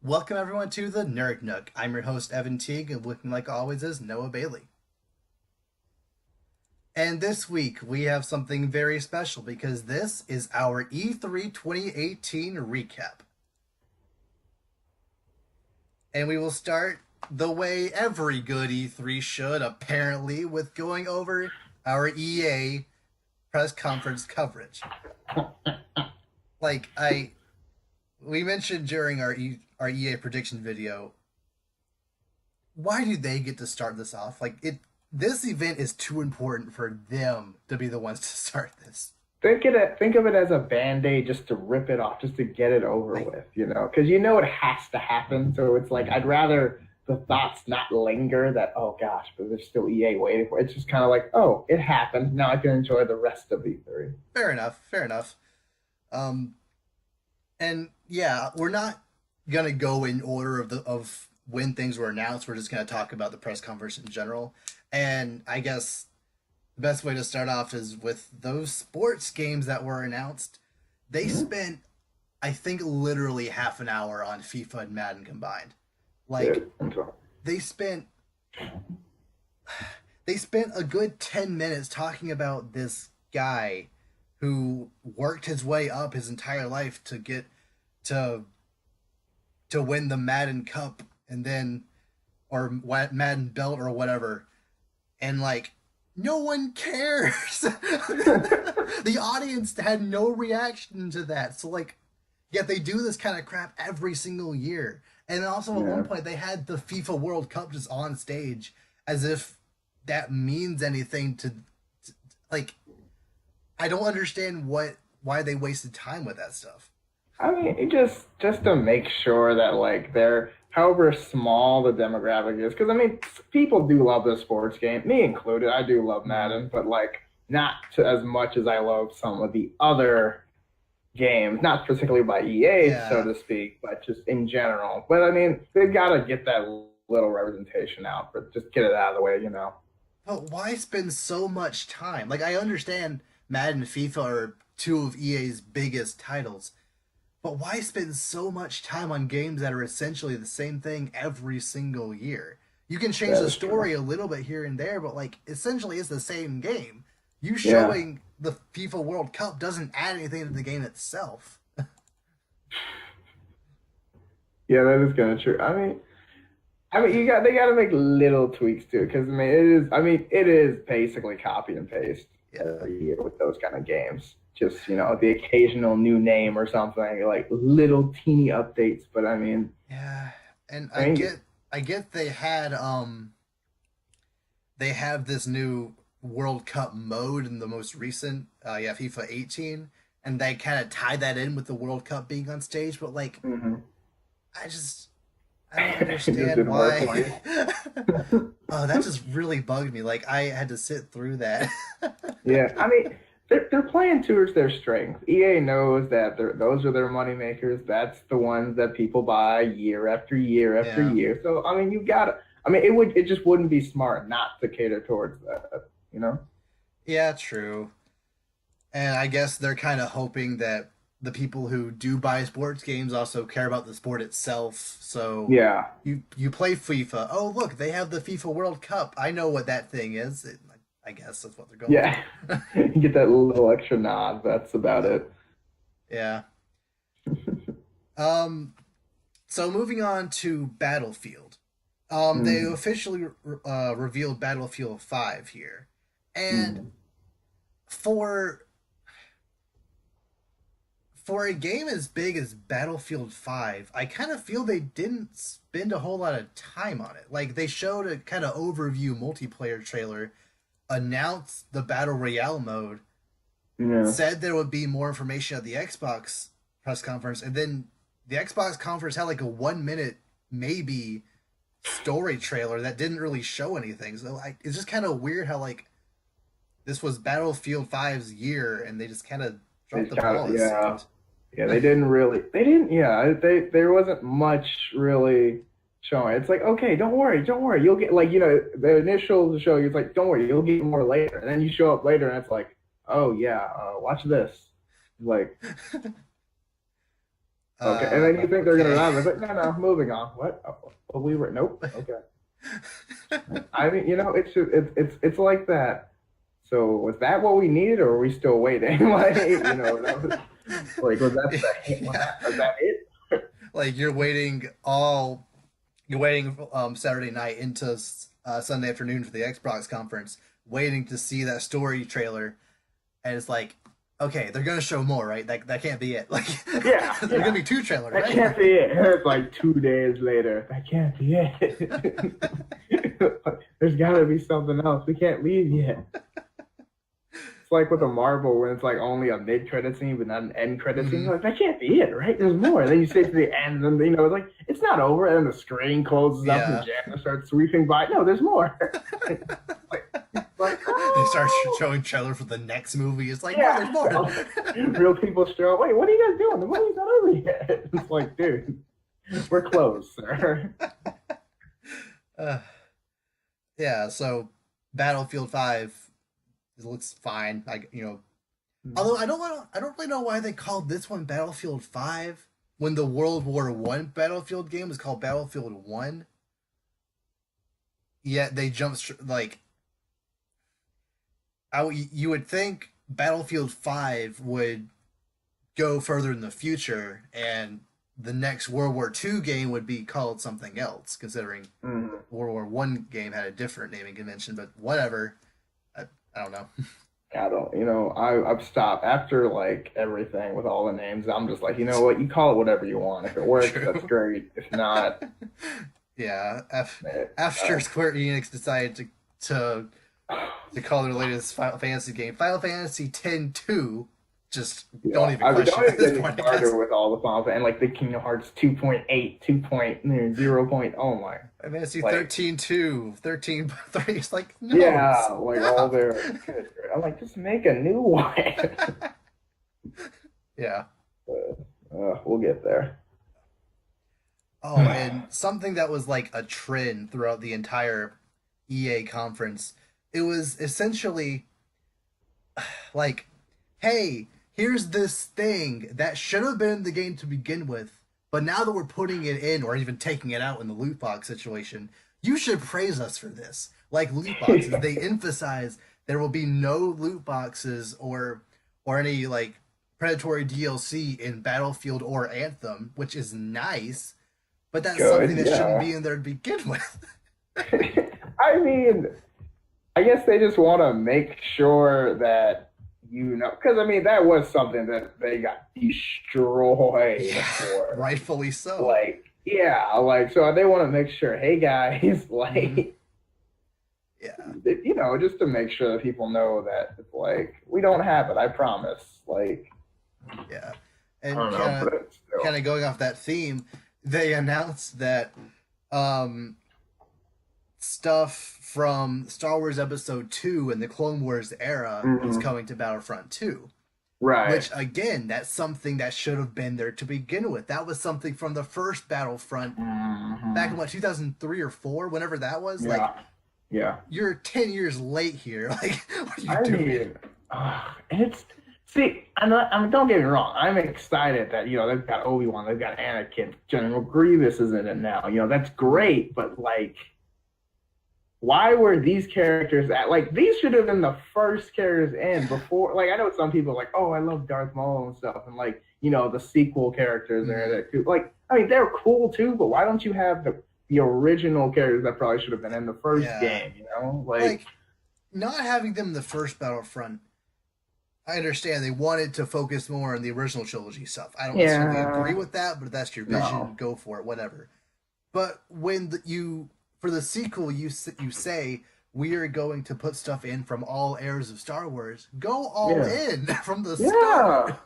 Welcome everyone to the Nerd Nook. I'm your host Evan Teague, and looking like always is Noah Bailey. And this week we have something very special because this is our E3 2018 recap. And we will start the way every good E3 should, apparently, with going over our EA press conference coverage. Like we mentioned during our EA prediction video, why do they get to start this off? This event is too important for them to be the ones to start this. Think of it as a band-aid just to rip it off, just to get it over Like, with, because it has to happen. So it's like I'd rather the thoughts not linger that, oh gosh, but there's still EA waiting for it. It's just kind of like, oh, it happened. Now I can enjoy the rest of E3. fair enough, fair enough. Um, and yeah, we're not gonna go in order of when things were announced. We're just gonna talk about the press conference in general. And I guess the best way to start off is with those sports games that were announced. They Mhm. spent, I think, literally half an hour on FIFA and Madden combined. Like Dude, I'm sorry. they spent they spent a good 10 minutes talking about this guy who worked his way up his entire life to get to to win the Madden Cup and then or Madden belt or whatever, and no one cares. The audience had no reaction to that. So yet they do this kind of crap every single year. And then also at one Yeah. point they had the FIFA World Cup just on stage as if that means anything to like I don't understand why they wasted time with that stuff. I mean, it just to make sure that like they're however small the demographic is, because I mean, people do love the sports game, me included. I do love Mm-hmm. Madden, but like not to as much as I love some of the other games, not particularly by EA, so Yeah. to speak, but just in general. But I mean, they've got to get that little representation out, but just get it out of the way. But why spend so much time? Like, I understand Madden and FIFA are two of EA's biggest titles, but why spend so much time on games that are essentially the same thing every single year? You can change That the is true. story a little bit here and there, but essentially it's the same game. You Yeah, showing the FIFA World Cup doesn't add anything to the game itself. yeah, that is kind of true. I mean, they got to make little tweaks to it because it is basically copy and paste Yeah. every year with those kind of games. Just the occasional new name or something like little teeny updates. But Yeah. And I mean, I get they have this new World Cup mode in the most recent, FIFA 18, and they kind of tie that in with the World Cup being on stage. But mhm. I just I don't It just understand didn't work why. for you. Oh, that just really bugged me. Like I had to sit through that. Yeah, I mean, they're playing towards their strength. EA knows that those are their money makers. That's the ones that people buy year after year after Yeah, year. So I mean, you gotta. I mean, it just wouldn't be smart not to cater towards that. You know? yeah, true. And I guess they're kind of hoping that the people who do buy sports games also care about the sport itself. So Yeah, you play FIFA. Oh, look, they have the FIFA World Cup. I know what that thing is. I guess that's what they're going yeah. for. You get that little extra nod. That's about Yeah, it. yeah. Um. So moving on to Battlefield. They Mm, officially revealed Battlefield 5 here, and mm. for for a game as big as Battlefield 5, I kind of feel they didn't spend a whole lot of time on it. Like they showed a kind of overview multiplayer trailer, announced the Battle Royale mode, Yeah. said there would be more information at the Xbox press conference, and then the Xbox conference had like a 1 minute maybe story trailer that didn't really show anything. So it's just kind of weird how this was Battlefield 5's year and they just kind of dropped It's the kind ball. of It yeah. seemed. Yeah, they didn't really. They didn't. Yeah, there wasn't much really showing. It's like, okay, don't worry, you'll get like the initial show. You're like, don't worry, you'll get more later, and then you show up later, and it's like, oh yeah, watch this. Like, Okay, and then you think they're gonna wrap it? But no, moving on. What? Oh, we were nope. Okay. I mean, it's like that. So was that what we needed, or are we still waiting? Like, that was, like, was that Yeah. was that it? Like you're waiting Saturday night into Sunday afternoon for the Xbox conference, waiting to see that story trailer, and it's like, okay, they're gonna show more, right? That can't be it. Like, Yeah, there's yeah. gonna be two trailers, That right? can't be it. It's like 2 days later. That can't be it. There's got to be something else. We can't leave yet. It's like with a Marvel when it's like only a mid-credit scene but not an end credit scene. Mm-hmm. You're like, that can't be it, right? There's more. And then you stay to the end, and it's like it's not over. And then the screen closes up, and Yeah. Janice starts sweeping by. No, there's more. like, They start oh, showing trailer for the next movie. It's like, no, yeah. there's more. Real people show up. Wait, what are you guys doing? The movie's not over yet. It's like, dude, we're close, sir. uh, yeah. So Battlefield 5, it looks fine. Although I don't really know why they called this one Battlefield 5 when the World War One Battlefield game was called Battlefield 1. Yet they like you would think Battlefield 5 would go further in the future and the next World War II game would be called something else, considering Mm-hmm. World War One game had a different naming convention, but whatever. I don't know. I don't, I've stopped after like everything with all the names. I'm just like, you know what? You call it whatever you want. If it works, True. that's great. If not, Yeah. After uh, Square Enix decided to call their latest Final Fantasy game Final Fantasy X-2, just don't even I mean, question don't it at this even point, get I guess. started with all the Final and like the Kingdom Hearts 2.8, 2.0. Oh my, Final Fantasy like 13-2, 13-3. It's like, no, yeah, like all stop. their. I'm like, just make a new one. Yeah. We'll get there. Oh, and something that was like a trend throughout the entire EA conference, it was essentially like, hey, here's this thing that should have been in the game to begin with, but now that we're putting it in or even taking it out in the loot box situation, you should praise us for this. Like loot boxes, they emphasize there will be no loot boxes or any like predatory DLC in Battlefield or Anthem, which is nice, but that's something Good, that shouldn't yeah. be in there to begin with. I mean, I guess they just want to make sure that because I mean that was something that they got destroyed Yeah, for. rightfully so. Like, yeah, like so they want to make sure, hey guys, Hmm. like, Yeah, just to make sure that people know that it's like we don't have it. I promise. Like, yeah, I and don't know, but kind still, of going off that theme, they announced that um, stuff from Star Wars Episode 2 and the Clone Wars era is Mhm. coming to Battlefront 2. Right? Which, again, that's something that should have been there to begin with. That was something from the first Battlefront back in Mhm. what, 2003 or 4, whenever that was. Like, Yeah, yeah. you're 10 years late here. Like, what are you I doing? mean, and it's see, don't get me wrong. I'm excited that they've got Obi-Wan, they've got Anakin, General Grievous is in it now. That's great, but like, why were these characters like these should have been the first characters in before? Like, I know some people are like, oh, I love Darth Maul and stuff, and like the sequel characters are Mhm. that cool. Like, I mean, they're cool too, but why don't you have the original characters that probably should have been in the first Yeah. game? Like. Like, not having them in the first Battlefront, I understand they wanted to focus more on the original trilogy stuff. I don't necessarily agree Yeah, with that, but if that's your vision, no. go for it, whatever. But when for the sequel, you say we are going to put stuff in from all eras of Star Wars. Go all Yeah. in from the start. Yeah.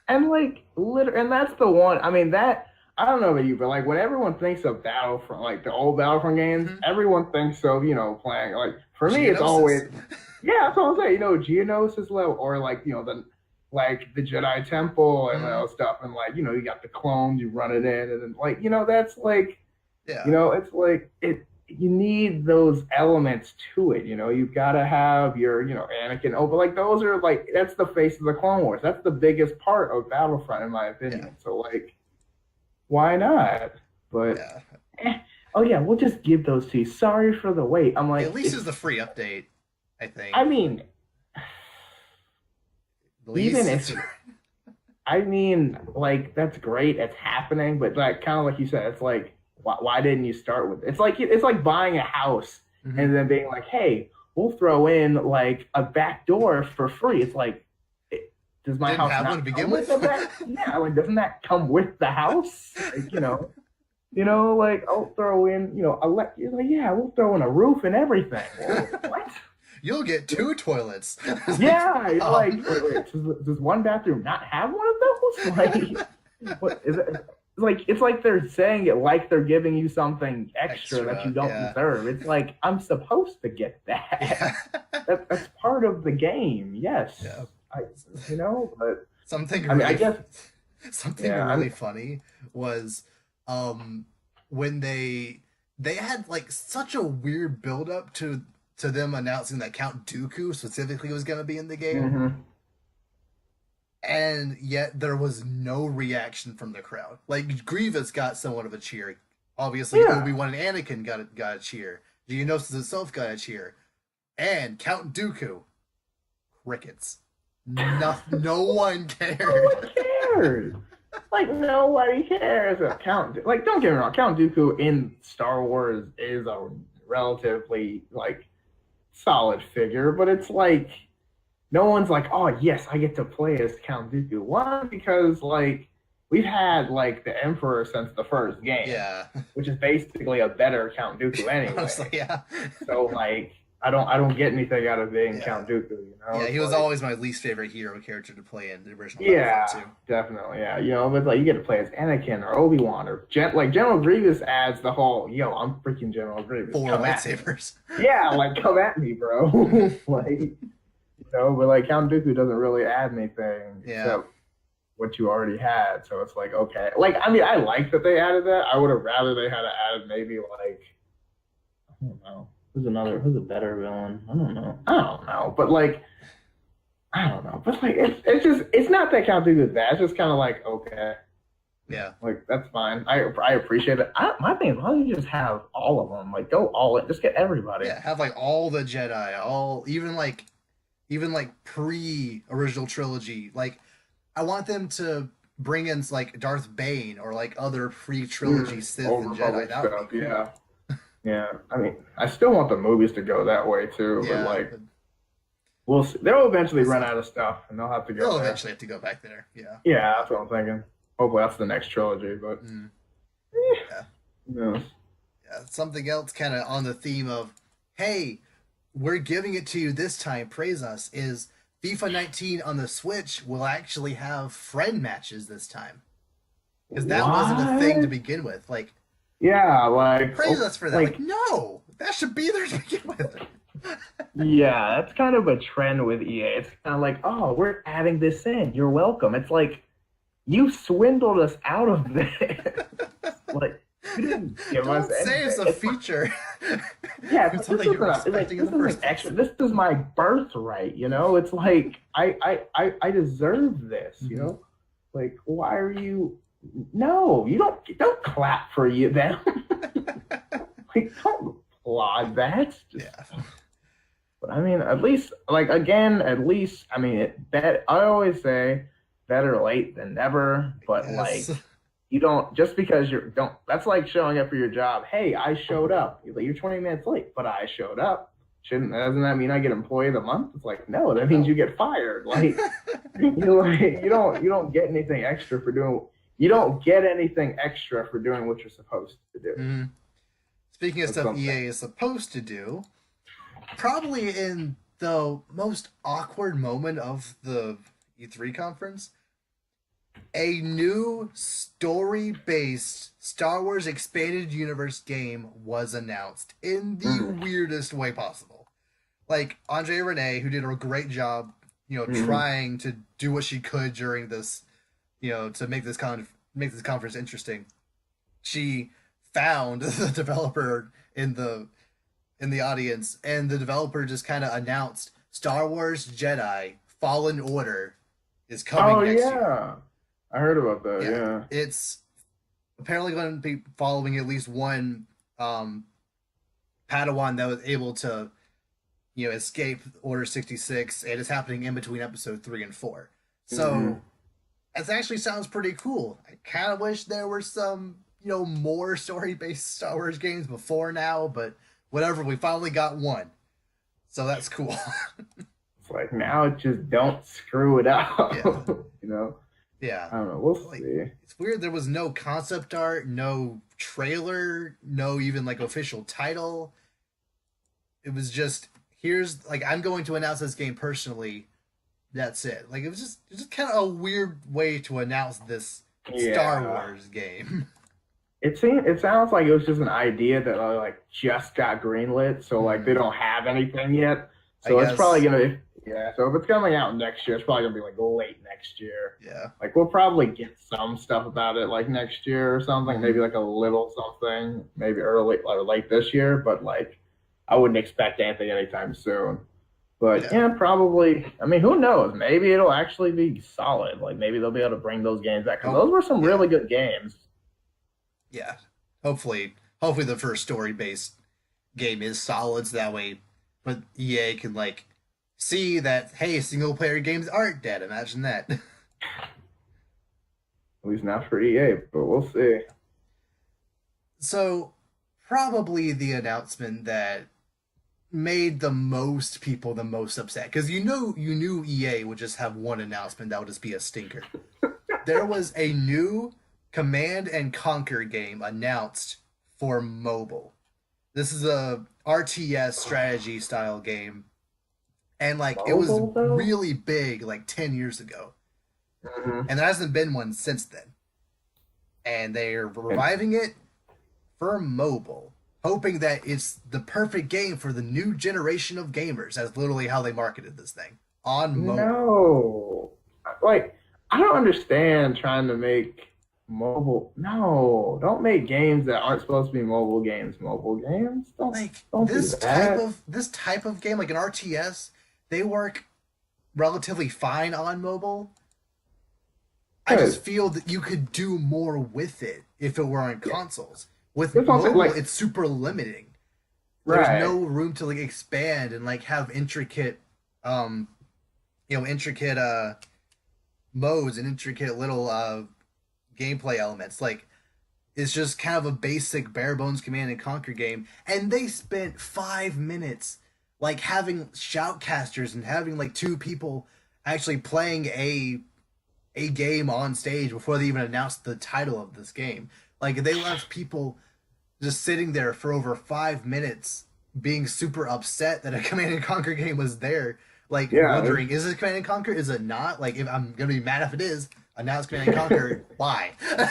And like and that's the one. I mean, that I don't know about you, but like when everyone thinks of Battlefront, like the old Battlefront games, Mhm. everyone thinks of, playing like for me it's always Geonosis. yeah, that's what I'm saying. Geonosis level or like, the Jedi Temple and Mhm. stuff and like, you got the clones, you run it in and then like, that's like Yeah. it's like you need those elements to it. You've got to have your, Anakin. Oh, but like those are like that's the face of the Clone Wars. That's the biggest part of Battlefront, in my opinion. Yeah. So like, why not? But Yeah. oh yeah, we'll just give those to you. Sorry for the wait. I'm At like, least it's the free update, I think. I mean, At even least if it's I mean, like that's great, it's happening, but like kind of like you said, it's like why didn't you start with it? It's like buying a house Mhm. and then being like, hey, we'll throw in like a back door for free. It's like, does my Didn't house have one to not begin come with with. a back? Yeah, like doesn't that come with the house? Like like I'll throw in, you're like, yeah, we'll throw in a roof and everything. Well, what? You'll get two toilets. It's like, Yeah, you're like, wait, does one bathroom not have one of those? Like, what is it? It's like they're saying it like they're giving you something extra that you extra, don't yeah, deserve. It's like I'm supposed to get that. yeah, That's part of the game. Yes, yeah. I, but Something I mean, I really, guess, something yeah, really funny was, um, when they had like such a weird build up to them announcing that Count Dooku specifically was going to be in the game, hmm and yet there was no reaction from the crowd. Like Grievous got somewhat of a cheer. Obviously, yeah. Obi-Wan and Anakin got a cheer. Geonosis itself got a cheer, and Count Dooku, crickets. No one No one cared. cares. Like nobody cares. Like don't get me wrong, Count Dooku in Star Wars is a relatively like solid figure, but it's like no one's like, oh yes, I get to play as Count Dooku. One, because like we've had like the Emperor since the first game, Yeah, which is basically a better Count Dooku honestly, anyway. yeah, So like I don't get anything out of being yeah, Count Dooku, you know? yeah. It's He was like always my least favorite hero character to play in the original Battlefront yeah, too. definitely. Yeah, but like you get to play as Anakin or Obi-Wan or like General Grievous adds the whole, yo, I'm freaking General Grievous. Four Come at me. lightsabers. Yeah, like come at me, bro. Like, but like Count Dooku doesn't really add anything Yeah, except what you already had. So it's like, okay. Like, I mean, I like that they added that. I would have rather they had added maybe like, I don't know. Who's a better villain? I don't know. But like, I don't know. But like, it's not that Count Dooku is bad. It's just kind of like, okay. yeah, Like, that's fine. I appreciate it. My thing is, why don't you just have all of them? Like, go all in. Just get everybody. yeah. Have like all the Jedi, all even like pre original trilogy. Like I want them to bring in like Darth Bane or like other pre trilogy Sith Old and Jedi. Republic That would be stuff. cool. Yeah. Yeah. I mean, I still want the movies to go that way too, but Yeah, like, but we'll see. They'll eventually we'll run see. out of stuff and they'll have to go They'll there. eventually have to go back there. Yeah. Yeah, that's what I'm thinking. Hopefully that's the next trilogy, but Mm, yeah. who knows? Yeah. Something else kind of on the theme of, hey, we're giving it to you this time, praise us, is FIFA 19 on the Switch will actually have friend matches this time. Because that wasn't a thing to What? begin with. Like, Yeah, like, praise us for that. Like, like, no, that should be there to begin with. yeah, that's kind of a trend with EA. It's kind of like, oh, we're adding this in. You're welcome. It's like you swindled us out of this. Like you didn't give us Don't say it's anything. a It's like, feature. yeah, It's this something is you were it's like expecting in this the first isn't place. extra. This is my birthright. It's like I deserve this. Mhm. Like why are you? No, you don't clap for you then. Like don't applaud that. Just Yeah. But I mean, at least, like, again, at least, I mean, I always say better late than never, but Yes. like, you don't, just because that's like showing up for your job. Hey, I showed up. You're 20 minutes late, but I showed up. Doesn't that mean I get employee of the month? It's like, no, that means you get fired. Like, you don't get anything extra for doing, you don't get anything extra for doing what you're supposed to do. Mhm. Speaking of That's stuff something. EA is supposed to do, probably in the most awkward moment of the E3 conference, a new story-based Star Wars Expanded Universe game was announced in the Mm. weirdest way possible. Like Andre Renee, who did a great job, Mhm. trying to do what she could during this, to make make this conference interesting. She found the developer in the audience, and the developer just kind of announced Star Wars Jedi Fallen Order is coming Oh next year. yeah, I heard about that. Yeah, Yeah. it's apparently going to be following at least one um, Padawan that was able to, escape Order 66, and it's happening in between episode 3 and 4. Mm-hmm. So it actually sounds pretty cool. I kind of wish there were some, more story based Star Wars games before now, but whatever. We finally got one, so that's cool. It's like now, just don't screw it up. Yeah, you know, yeah. I don't know. We'll Like, see. it's weird. There was no concept art, no trailer, no even like official title. It was just, here's like, I'm going to announce this game personally. That's it. Like, it was just kind of a weird way to announce this Star Yeah. Wars game. It sounds like it was just an idea that like just got greenlit, so like they Hmm. don't have anything yet. I So it's probably guess. gonna, yeah. So if it's coming out next year, it's probably gonna be like late next year. Yeah. Like we'll probably get some stuff about it like next year or something, Hmm. maybe like a little something, maybe early or late this year, but like I wouldn't expect anything anytime soon. But Yeah. yeah, probably. I mean, who knows? Maybe it'll actually be solid. Like maybe they'll be able to bring those games back because Oh, those were some yeah. really good games. Yeah. Hopefully the first story based game is solid, so that way, but EA can like see that, hey, single player games aren't dead. Imagine that. At least not for EA, but we'll see. So probably the announcement that made the most people the most upset, because you knew EA would just have one announcement that would just be a stinker. There was a new Command and Conquer game announced for mobile. This is a RTS strategy style game, and like it was Mobile though? really big like 10 years ago, Hmm. and there hasn't been one since then. And they're And reviving it for mobile, hoping that it's the perfect game for the new generation of gamers. That's literally how they marketed this thing, on mobile. no, like I don't understand trying to make mobile. No, don't make games that aren't supposed to be mobile games. Mobile games, Like don't do that. this type of game, like an RTS, they work relatively fine on mobile. I just Good. feel that you could do more with it if it were on Yeah, consoles. With this one's mobile, like it's super limiting. There's right. no room to like expand and like have intricate, um, intricate modes and intricate little gameplay elements. Like, it's just kind of a basic bare bones Command and Conquer game, and they spent 5 minutes like having shoutcasters and having like two people actually playing a game on stage before they even announced the title of this game. Like, they left people just sitting there for over 5 minutes being super upset that a Command and Conquer game was there, like Yeah, wondering, is it Command and Conquer? Is it not? Like, if I'm gonna be mad if it is, announce Command and Conquer. Why? yeah.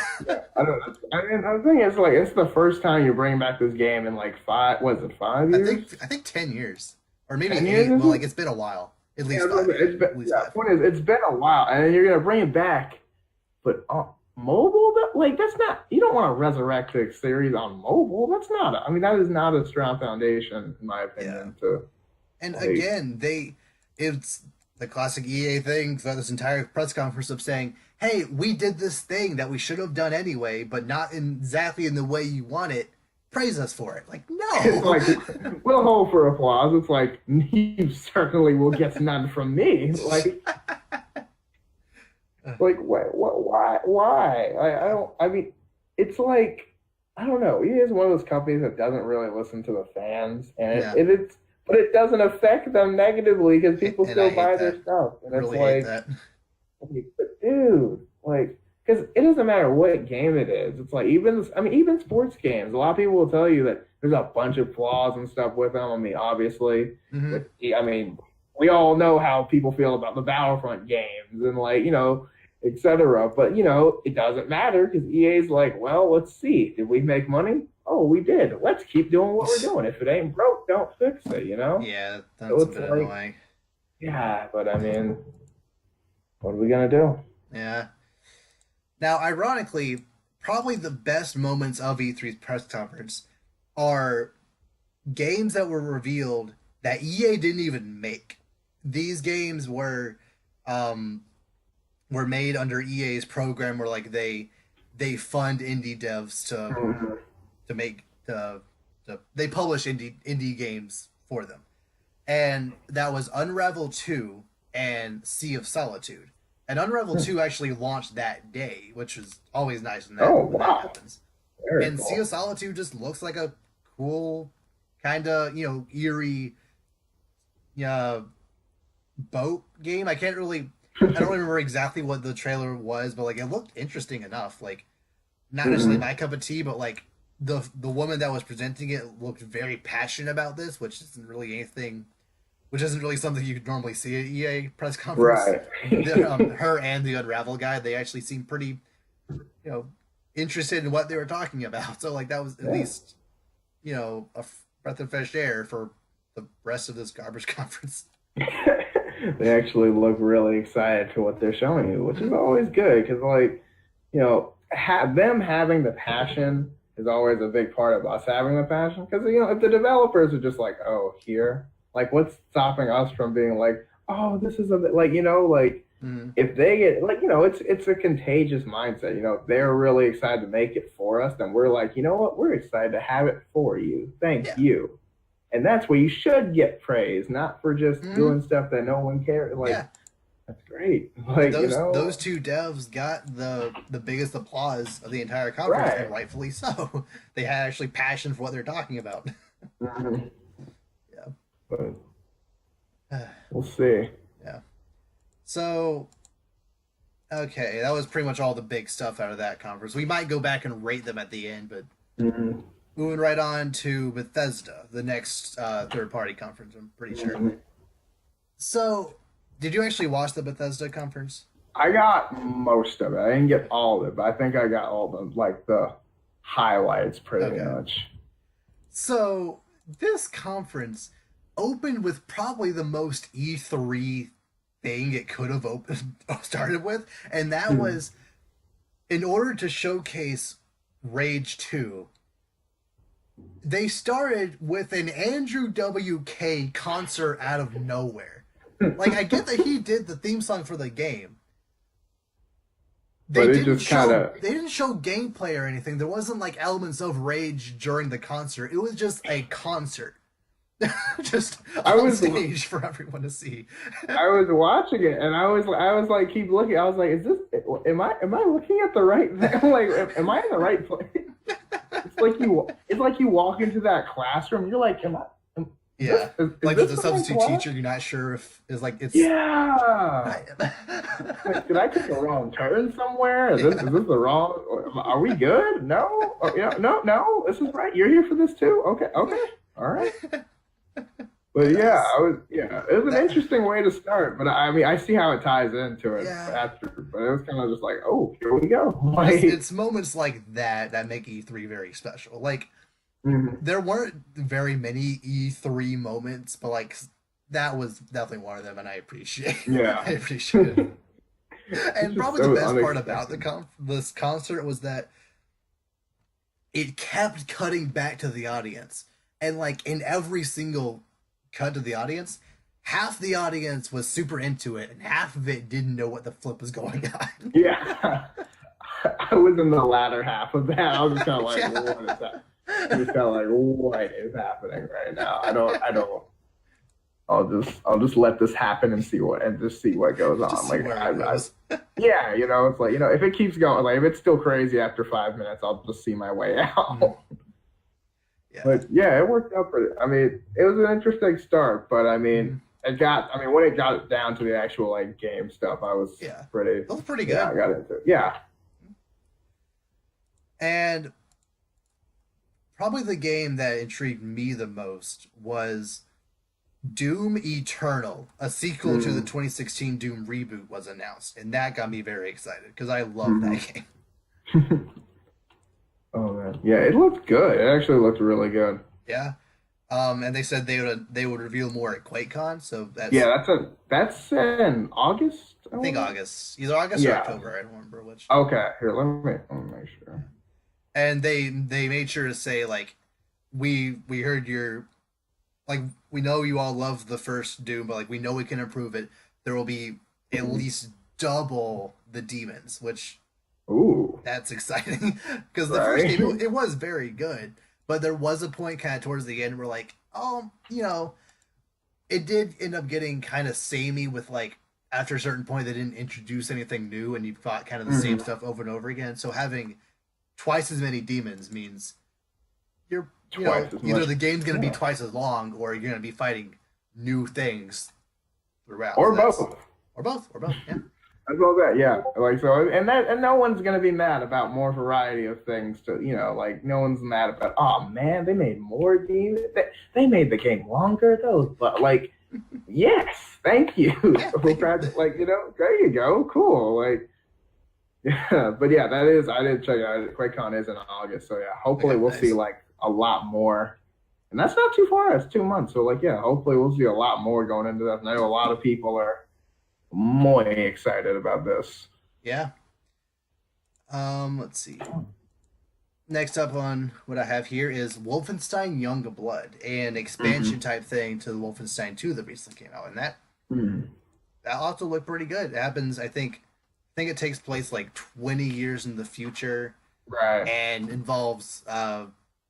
I don't know. I mean, I think it's like it's the first time you're bringing back this game in like five. Was it 5 years? I think 10 years or maybe 10 years? eight. Is Well, like it? it's been a while. At Yeah, least 5. it's been, At least yeah. 5. Point is, it's been a while, and then you're gonna bring it back, but mobile, like that's not. You don't want to resurrect the series on mobile. That's not. I mean, that is not a strong foundation, in my Yeah. opinion. To And like, again, it's the classic EA thing throughout this entire press conference of saying, "Hey, we did this thing that we should have done anyway, but not exactly in the way you want it. Praise us for it." Like, it's no. like we'll hold for applause. It's like you certainly will get none from me. Like why? I don't. I mean, it's like I don't know. EA is one of those companies that doesn't really listen to the fans, and Yeah, but it doesn't affect them negatively because people and I still hate buy that. their stuff, and it's Really hate like, that. but dude, like, because it doesn't matter what game it is. It's like I mean, even sports games. A lot of people will tell you that there's a bunch of flaws and stuff with them. I mean, obviously, Hmm. with I mean, we all know how people feel about the Battlefront games and like etc. But it doesn't matter because EA's like, well, let's see. Did we make money? Oh, we did. Let's keep doing what we're doing. If it ain't broke, don't fix it. Yeah, So that's a it's bit like, annoying. yeah, but I mean, what are we gonna do? Yeah. Now, ironically, probably the best moments of E3's press conference are games that were revealed that EA didn't even make. These games um were made under EA's program where like they fund indie devs to make they publish indie games for them, and that was Unravel 2 and Sea of Solitude. And Unravel 2 actually launched that day, which is always nice when Oh when that wow, happens. very And Sea cool. of Solitude just looks like a cool, kind of, eerie boat game. I don't remember exactly what the trailer was, but like it looked interesting enough. Like not necessarily Mhm. my cup of tea, but like the woman that was presenting it looked very passionate about this, which isn't really something you could normally see at EA press conference. Right. Her and the Unravel guy, they actually seemed pretty, you know, interested in what they were talking about. So like that was at Yeah. least, a breath of fresh air for the rest of this garbage conference. They actually look really excited for what they're showing you, which is Mm-hmm. always good because, like, them having the passion is always a big part of us having the passion. Because if the developers are just like, "Oh, here," like, what's stopping us from being like, "Oh, this is a bit like," like Mm-hmm. if they get like, it's a contagious mindset. They're really excited to make it for us, and we're like, you know what, we're excited to have it for you. Thank Yeah. you. And that's where you should get praise, not for just Mm-hmm. doing stuff that no one cares. Like, Yeah. that's great. And Like, those two devs got the biggest applause of the entire conference, and right. rightfully so. They had actually passion for what they're talking about. Mhm. But Yeah. we'll see. Yeah. So, okay, that was pretty much all the big stuff out of that conference. We might go back and rate them at the end, but Mhm. moving right on to Bethesda, the next third party conference, I'm pretty sure. Mhm. So, did you actually watch the Bethesda conference? I got most of it. I didn't get all of it, but I think I got all the highlights pretty Okay. much. So, this conference opened with probably the most E3 thing it could have started with, and that Mhm. was in order to showcase Rage 2. They started with an Andrew WK concert out of nowhere. Like I get that he did the theme song for the game. But it just kind of, They didn't show gameplay or anything. There wasn't like elements of Rage during the concert. It was just a concert. Just I on was stage for everyone to see. I was watching it and I was like keep looking. I was like, is this am I looking at the right thing? I'm like, am I in the right place? It's like you walk into that classroom. You're like, Yeah. is Like with this the the right substitute class? teacher, you're not sure if it's like it's Yeah. Like, did I take a wrong turn somewhere? Is this the wrong? Are we good? No. Oh, no. This is right. You're here for this too. Okay. All right. But Yeah, yeah, it was an that interesting way to start. But I mean, I see how it ties into it yeah. after. But it was kind of just like, oh, here we go. Like, It's moments like that that make E3 very special. Like mhm. there weren't very many E3 moments, but like that was definitely one of them, and I appreciate I Yeah, appreciate it. it's And just probably the so best part about unexpected. this concert was that it kept cutting back to the audience, and like in every single cut to the audience, half the audience was super into it, and half of it didn't know what the flip was going on. Yeah, I was in the latter half of that. I was just kind of like, Yeah. what is that? I'm just kind of like, what is happening right now? I don't. I'll just let this happen and just see what goes Just on. see Like where it goes. yeah, it's like if it keeps going, like if it's still crazy after 5 minutes, I'll just see my way Mm, out. yeah. But yeah, it worked out pretty. I mean, it was an interesting start, but I mean, Mm, when it got down to the actual like game stuff, I was yeah. pretty. That was pretty Yeah, I good. got into it. Yeah. And probably the game that intrigued me the most was Doom Eternal, a sequel to the Mm-hmm. 2016 Doom reboot, was announced, and that got me very excited because I love that game. Oh man, yeah, it looked good. It actually looked really good. Yeah. And they said they would reveal more at QuakeCon, so Yeah, that's that's in August. I I think want August, either August or Yeah. October. I don't remember which. Okay, here, let me make sure. And they made sure to say like, we heard your like we know you all love the first Doom, but like we know we can improve it. There will be at Mhm. least double the demons, which Ooh. That's exciting because the first Right? game it was very good, but there was a point kind of towards the end where like, oh, it did end up getting kind of samey with like after a certain point they didn't introduce anything new and you fought kind of the same Mhm. stuff over and over again. So having twice as many demons means you're Twice as either much. the game's going to be Yeah. twice as long or you're going to be fighting new things throughout. So Or that's both. or both. Yeah, As well as that, yeah. Like so, and no one's gonna be mad about more variety of things. To like no one's mad about. Oh man, they made more games. They made the game longer. Those, but like, yes, thank you. yeah. Like there you go, cool. Like, yeah, but yeah, that is. I did check it out. QuakeCon is in August, so yeah. Hopefully, Okay, we'll see nice. like a lot more. And that's not too far. It's 2 months. So like, yeah, hopefully we'll see a lot more going into that. And I know a lot of people are more excited about this. Yeah. Let's see. Next up on what I have here is Wolfenstein Young Blood, an expansion Mm-hmm. type thing to the Wolfenstein 2 that recently came out, and that Mm. that also looked pretty good. It happens, I think it takes place like 20 years in the future Right. and involves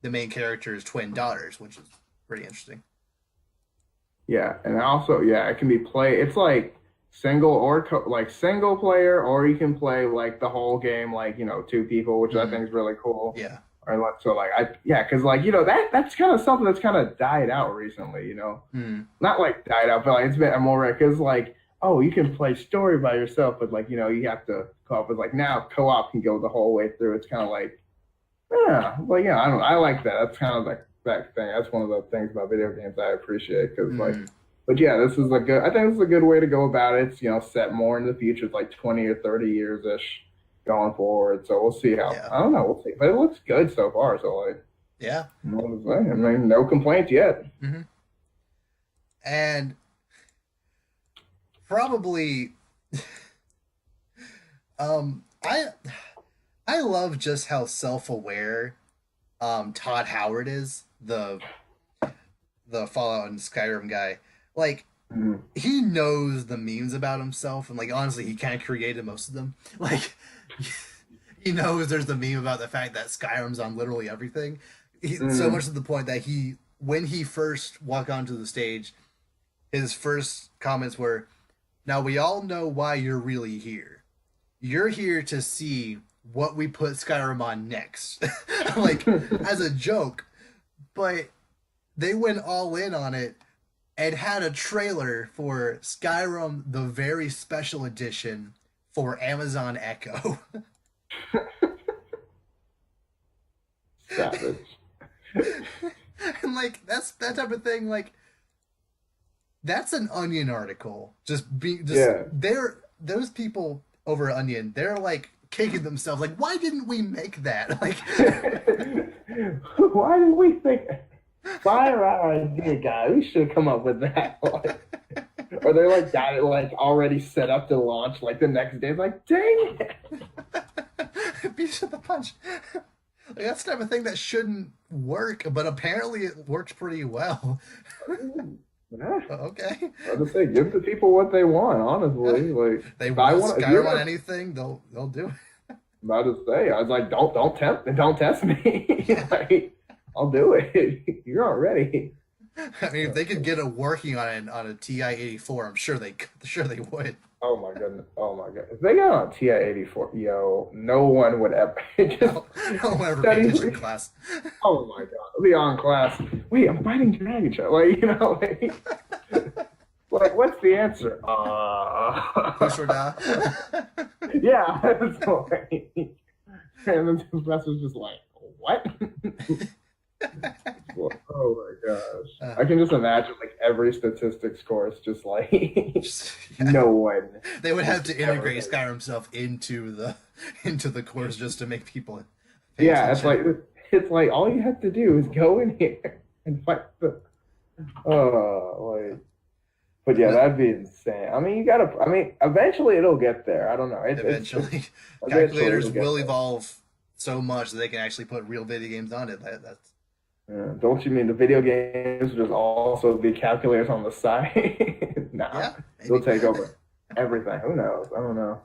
the main character's twin daughters, which is pretty interesting. Yeah, and also, yeah, it can be play. It's like like single player, or you can play like the whole game, like two people, which I Mm, think is really cool. yeah. Or like so, like yeah, because like that's kind of something that's kind of died out recently. Mm, Not like died out, but like it's been more rare because like oh, you can play story by yourself, but like you have to co-op with like now co-op can go the whole way through. It's kind of like yeah, well, yeah, I like that. That's kind of like that thing. That's one of the things about video games I appreciate because like, mm, but yeah, this is a good. I think this is a good way to go about it. It's set more in the future, it's like 20 or 30 years ish going forward. So we'll see how. yeah. I don't know. We'll see, but it looks good so far. So like, Yeah. what to say? I mean, no complaints yet. Hmm. And probably um I love just how self-aware Todd Howard is, the Fallout and Skyrim guy. Like Mhm. he knows the memes about himself and like honestly he kind of created most of them. Like he knows there's the meme about the fact that Skyrim's on literally everything. So much Mhm. to the point that when he first walked onto the stage, his first comments were, "Now we all know why you're really here. You're here to see what we put Skyrim on next." Like as a joke, but they went all in on it and had a trailer for Skyrim the very special edition for Amazon Echo. Savage. And like that's that type of thing like that's an Onion article. Yeah. Those people over at Onion, they're like kicking themselves like why didn't we make that? Like Why did we think? Fire our idea, guy. We should come up with that. Like, or they like got it like already set up to launch like the next day. It's like, dang it. beat to the punch. Like, that's the type of thing that shouldn't work, but apparently it works pretty well. Yeah. Okay. I was say, give the people what they want, honestly. Like They if I want want if you're Skyrim on gonna anything, they'll do it. about to say, I was like, don't test me. Like, I'll do it. You're all ready. I mean, if they could get it working on a TI-84, I'm sure they would. Oh my goodness. Oh my god. If they got on TI-84, yo, no one would ever just I'll never pay study. attention in class. Oh my god. Be on class. Wait, I'm fighting dragon shot. Like, like what's the answer? Push or die. Yeah. It's like, and then the professor's just like, what? Oh my gosh. I can just imagine like every statistics course just like Yeah. no one. They would have to Just integrate ever. Skyrim stuff into the course just to make people pay Yeah, attention. it's like all you have to do is go in here and fight the like but yeah, that'd be insane. I mean eventually it'll get there. I don't know. Eventually, Eventually calculators it'll get will there. evolve so much that they can actually put real video games on it. That's Yeah, don't you mean the video games just also be calculators on the side? Nah, yeah, they'll maybe. take over everything. Who knows? I don't know.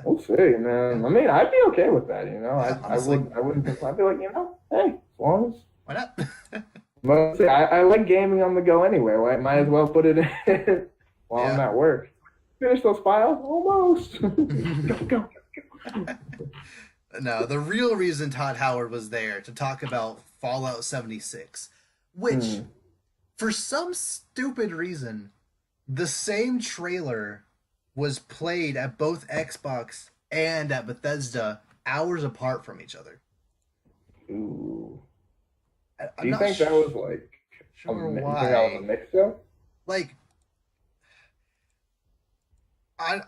We'll see, man. I mean, I'd be okay with that, you know. Yeah, I honestly, would, I wouldn't. I'd be like, hey, as long as. why not? But see, I like gaming on the go anyway. Right? Might as well put it in while I'm Yeah. at work. Finish those files, almost. Go. No, the real reason Todd Howard was there to talk about Fallout 76, which, Hmm. for some stupid reason, the same trailer was played at both Xbox and at Bethesda hours apart from each other. Ooh. I'm Do you not think that was like sure you think that was a why. mix up? Like, I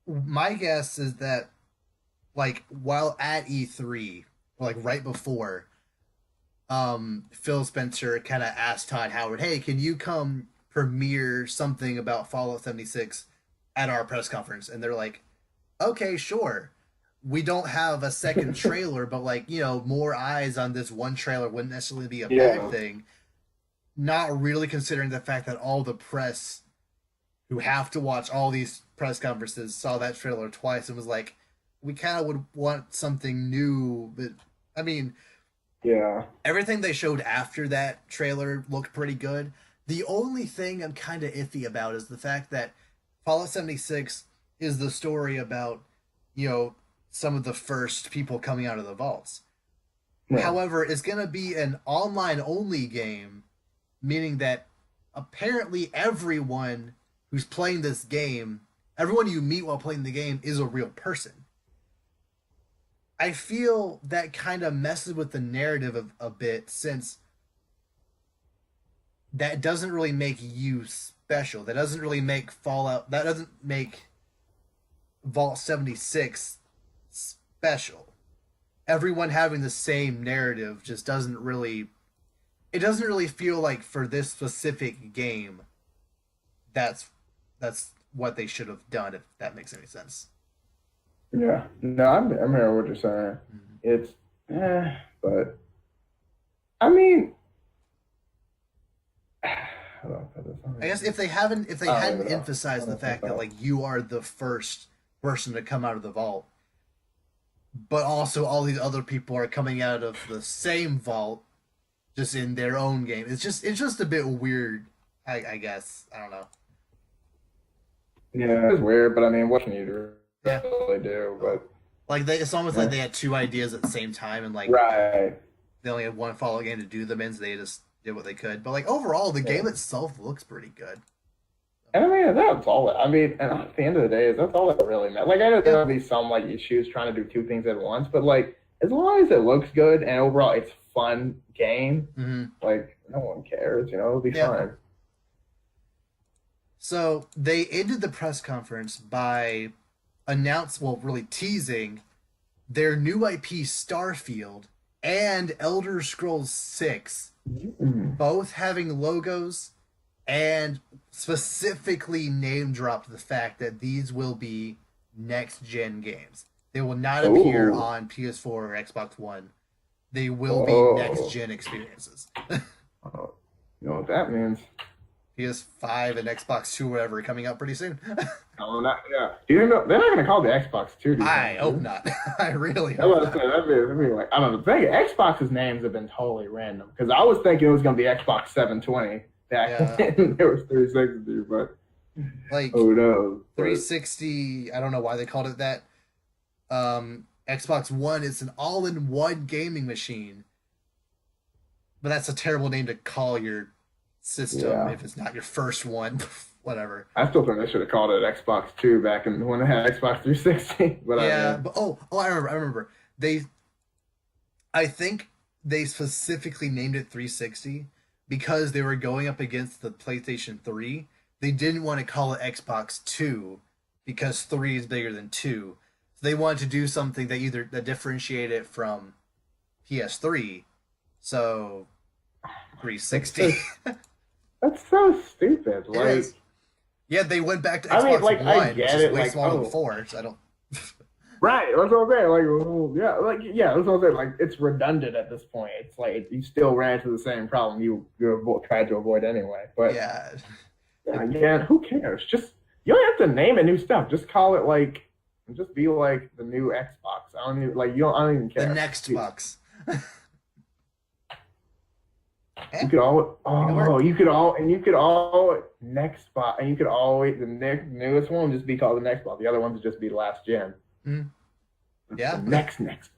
my guess is that like while at E3, like right before, Phil Spencer kind of asked Todd Howard, "Hey, can you come premiere something about Fallout 76 at our press conference?" And they're like, "Okay, sure." We don't have a second trailer, but like, more eyes on this one trailer wouldn't necessarily be a bad Yeah. thing. Not really considering the fact that all the press who have to watch all these press conferences saw that trailer twice and was like, we kind of would want something new. But I mean, Yeah. everything they showed after that trailer looked pretty good. The only thing I'm kind of iffy about is the fact that Fallout 76 is the story about, some of the first people coming out of the vaults. Right. However, it's going to be an online only game, meaning that apparently everyone who's playing this game, everyone you meet while playing the game is a real person. I feel that kind of messes with the narrative a bit, since that doesn't really make you special. That doesn't really make Fallout, that doesn't make Vault 76 special. Everyone having the same narrative just doesn't really, it doesn't really feel like for this specific game that's that's what they should have done, if that makes any sense. Yeah. No, I'm hearing what you're saying. Mhm. It's but I mean, how do I put this? I guess if they I don't hadn't even know. I emphasized the don't think fact that so. like you are the first person to come out of the vault, but also all these other people are coming out of the same vault just in their own game. It's just a bit weird. I guess I don't know. Yeah, it's weird, but I mean, what can you Yeah, really do? But like it's almost like yeah. they had two ideas at the same time, and like Right. they only had one Fallout game to do them in, so they just did what they could. But like overall, the Yeah. game itself looks pretty good. And I mean, that's all. I mean, and at the end of the day, that's all that really matters. Like, I know Yeah. there'll be some like issues trying to do two things at once, but like, as long as it looks good and overall it's fun game, Mm-hmm. like no one cares. It'll be Yeah. fine. So they ended the press conference by really teasing their new IP Starfield and Elder Scrolls 6, Mm. both having logos, and specifically name dropped the fact that these will be next gen games. They will not appear Oh, on PS4 or Xbox One. They will be next oh, gen experiences. oh. You know what that means? PS5 and Xbox Two, whatever, coming out pretty soon. Oh, not, yeah. Do you know they're not going to call the Xbox Two? Do you I think? hope not. I really I hope was not. saying that'd be like I don't know. Think Xbox's names have been totally random because I was thinking it was going to be Xbox 720 back Yeah, when there was 360, but like who knows? But 360. I don't know why they called it that. Xbox One is an all-in-one gaming machine, but that's a terrible name to call your system yeah, if it's not your first one. Whatever. I still think they should have called it Xbox Two back in when they had Xbox 360. But I Yeah, mean, but I remember. I think they specifically named it 360 because they were going up against the PlayStation 3. They didn't want to call it Xbox 2 because 3 is bigger than 2. So they wanted to do something that differentiate it from PS3. So that's 360. just that's so stupid. It Like, is. Yeah, they went back to I mean, Xbox like I One, which get is it. way Like, smaller than oh, 4, so I don't. right. That's what I'm saying. Like, well, yeah, that's what I'm saying. Like, it's redundant at this point. It's like you still ran into the same problem tried to avoid anyway. But Yeah. yeah, again, who cares? Just you don't have to name it new stuff. Just call it like Just be like the new Xbox. I don't even like you don't. I don't even The care. next box. You Eh, could all it can work. you could all next spot and you could always the next newest one would just be called the next spot. The other ones would just be last gen. Mm, The yeah, next box.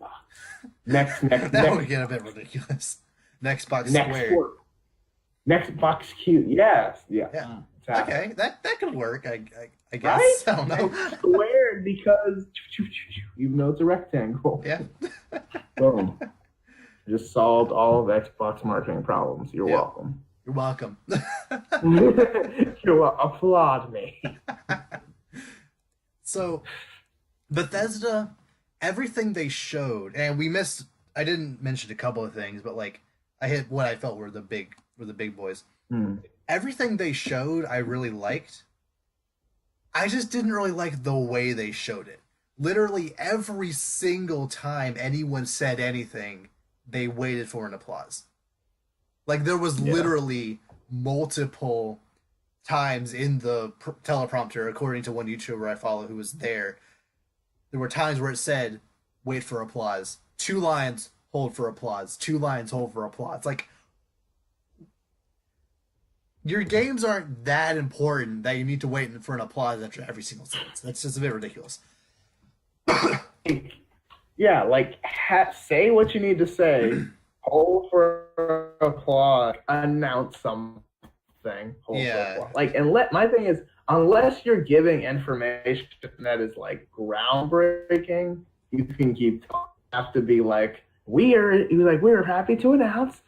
that would Next get a bit ridiculous. Next box next squared. port. Next box cute. Yes. Yeah. Yeah. It's happening. Okay, that could work. I Right? guess. I don't know. Squared because even though it's a rectangle. Yeah. Boom. Just solved all of Xbox marketing problems. You're Yeah. welcome. You're welcome. You're welcome. Applaud me. So, Bethesda, everything they showed, and we missed. I didn't mention a couple of things, but like I hit what I felt were the big boys. Hmm. Everything they showed, I really liked. I just didn't really like the way they showed it. Literally every single time anyone said anything, they waited for an applause. Like there was Yeah. literally multiple times in the teleprompter, according to one YouTuber I follow who was there were times where it said, "Wait for applause." 2 lines, hold for applause. 2 lines, hold for applause. Like your games aren't that important that you need to wait for an applause after every single sentence. That's just a bit ridiculous. Yeah, like say what you need to say. Hold for applause. Announce something. Hold Yeah. for applause. Like, and my thing is, unless you're giving information that is like groundbreaking, you can keep talking. You have to be like, we're happy to announce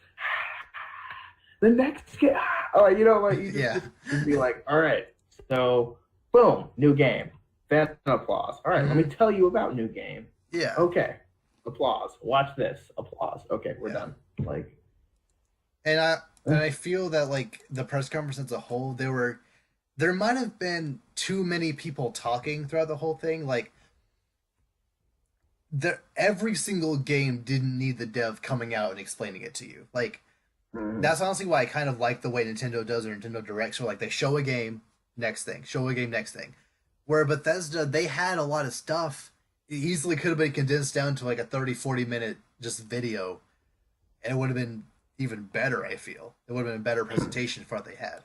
the next game. Oh, you know, like you Yeah. just be like, all right, so boom, new game. Then applause. All right, let me tell you about new game. Yeah. Okay, applause. Watch this. Applause. Okay, we're done. Like, And I feel that like the press conference as a whole, there might have been too many people talking throughout the whole thing. Like every single game didn't need the dev coming out and explaining it to you. Like that's honestly why I kind of like the way Nintendo does their Nintendo Directs. So like they show a game, next thing, show a game, next thing. Where Bethesda, they had a lot of stuff. It easily could have been condensed down to like a 30-40 minute just video. And it would have been even better, I feel. It would have been a better presentation for what they had.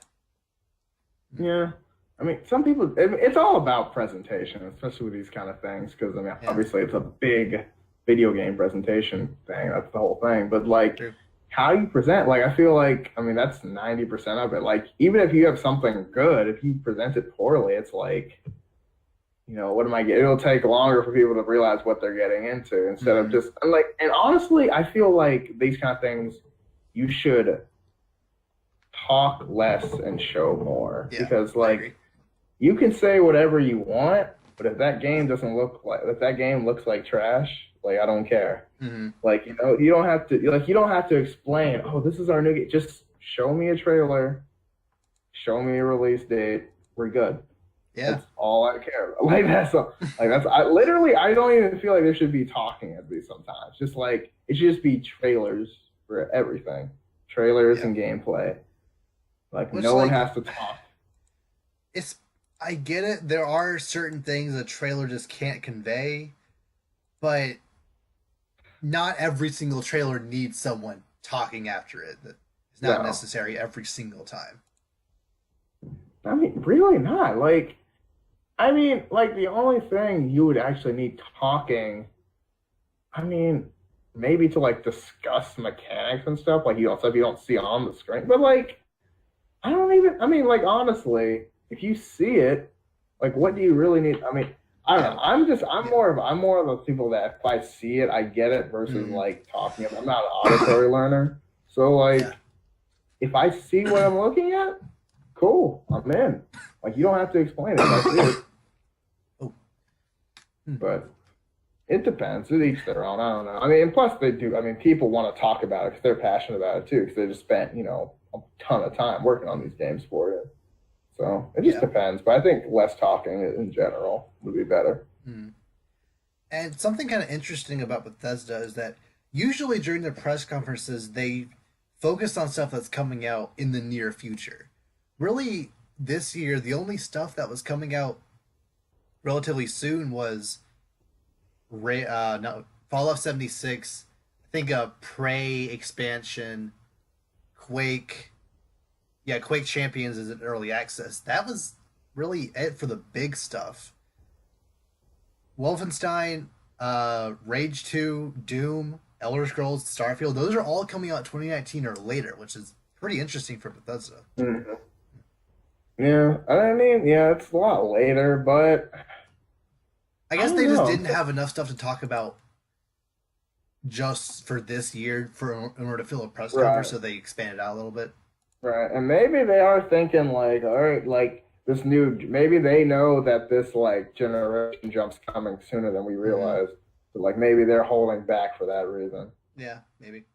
yeah. I mean, some people, it's all about presentation, especially with these kind of things, because I mean, obviously it's a big video game presentation thing. That's the whole thing. But like, True. how you present, like, I feel like, I mean, that's 90% of it. Like, even if you have something good, if you present it poorly, it's like, you know, what am I getting? It'll take longer for people to realize what they're getting into instead of just like, and honestly, I feel like these kind of things, you should talk less and show more because like you can say whatever you want, but if that game if that game looks like trash, like I don't care. Like, you know, you don't have to explain, oh, this is our new game. Just show me a trailer, show me a release date, we're good. Yeah. That's all I care about. Like I don't even feel like there should be talking at least sometimes. Just like it should just be trailers for everything. Trailers and gameplay. Like no one has to talk. I get it. There are certain things a trailer just can't convey, but not every single trailer needs someone talking after it. It's not necessary every single time. I mean, really not. Like, I mean, like the only thing you would actually need talking, I mean, maybe to like discuss mechanics and stuff, like you don't see on the screen. But like, I mean, like honestly, if you see it, like what do you really need? I mean, I don't know. I'm more of those people that if I see it, I get it versus like talking about. I'm not an auditory learner. So like if I see what I'm looking at, cool, I'm in. Like you don't have to explain it if I see it. But it depends. It each their own. I don't know. I mean, and plus they do. I mean, people want to talk about it because they're passionate about it too. Because they just spent, you know, a ton of time working on these games for it. So it just depends. But I think less talking in general would be better. And something kind of interesting about Bethesda is that usually during their press conferences they focus on stuff that's coming out in the near future. Really, this year the only stuff that was coming out relatively soon was no, Fallout 76. I think a Prey expansion, Quake. Yeah, Quake Champions is in early access. That was really it for the big stuff. Wolfenstein, Rage 2, Doom, Elder Scrolls, Starfield, those are all coming out 2019 or later, which is pretty interesting for Bethesda. Hmm. Yeah, I mean, yeah, it's a lot later, but I I guess don't they just know. didn't have enough stuff to talk about just for this year in order to fill a press cover, Right, so they expanded out a little bit. right. And maybe they are thinking like, all right, like this new, maybe they know that this like generation jump's coming sooner than we Mm-hmm. realize. So like maybe they're holding back for that reason. Yeah, maybe.